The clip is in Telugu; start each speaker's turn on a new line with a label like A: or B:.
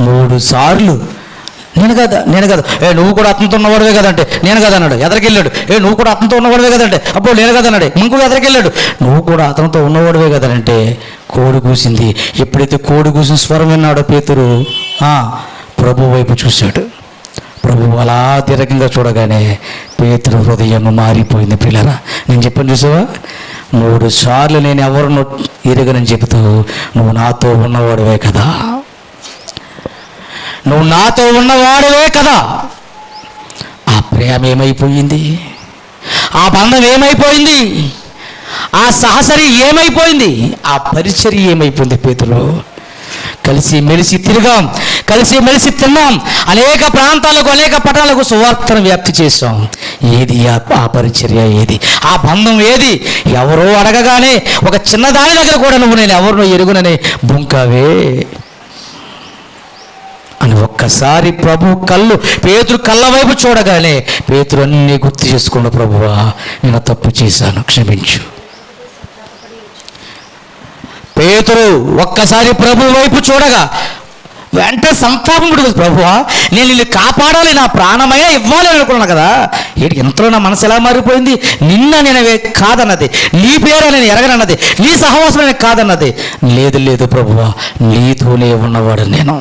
A: 3 సార్లు నేను కదా నువ్వు కూడా అతనితో ఉన్నవాడివే కదంటే నేను కదా అన్నాడు. ఎదరికెళ్ళాడు. నువ్వు కూడా అతనితో ఉన్నవాడివే కదంటే అప్పుడు నేను కదా అన్నాడు. ఇంకొక ఎదరికెళ్ళాడు. నువ్వు కూడా అతనితో ఉన్నవాడివే కదనంటే కోడి కూసింది. ఎప్పుడైతే కోడి కూసిన స్వరం విన్నాడో పేతురు ప్రభు వైపు చూశాడు. ప్రభు అలా దీర్ఘంగా చూడగానే పేతురు హృదయం మారిపోయింది. పిల్లరా, నేను చెప్పాను చూసావా, 3 సార్లు నేను ఎవరినో ఎరగనని చెబుతూ నువ్వు నాతో ఉన్నవాడివే కదా, నువ్వు నాతో ఉన్నవాడివే కదా. ఆ ప్రేమ ఏమైపోయింది? ఆ బంధం ఏమైపోయింది? ఆ సహచర్య ఏమైపోయింది? ఆ పరిచర్య ఏమైపోయింది? పేతురు కలిసి మెలిసి తిరిగాం, కలిసి మెలిసి తిన్నాం, అనేక ప్రాంతాలకు అనేక పట్టణాలకు సువార్తను వ్యాప్తి చేశాం. ఏది ఆ పరిచర్య? ఏది ఆ బంధం? ఏది? ఎవరో అడగగానే ఒక చిన్నదాని దగ్గర కూడా నువ్వు నేను ఎవరినో ఎరుగునని బుంకావే అని ఒక్కసారి ప్రభు పేతురు కళ్ళ వైపు చూడగానే పేతురు అన్నీ గుర్తు చేసుకున్న, ప్రభువా నేను తప్పు చేశాను, క్షమించు. పేతురు ఒక్కసారి ప్రభు వైపు చూడగా వెంటనే సంతాపం పుడుతుంది. ప్రభువా నేను నిన్ను కాపాడాలి, నా ప్రాణమయ్యా ఇవ్వాలి అనుకున్నాను కదా, ఎంతలో నా మనసు ఎలా మారిపోయింది. నిన్న నేనవే కాదన్నది, నీ పేరు నేను ఎరగనన్నది, నీ సహవాసం నేను కాదన్నది. లేదు ప్రభువా నీతోనే ఉన్నవాడు నేను.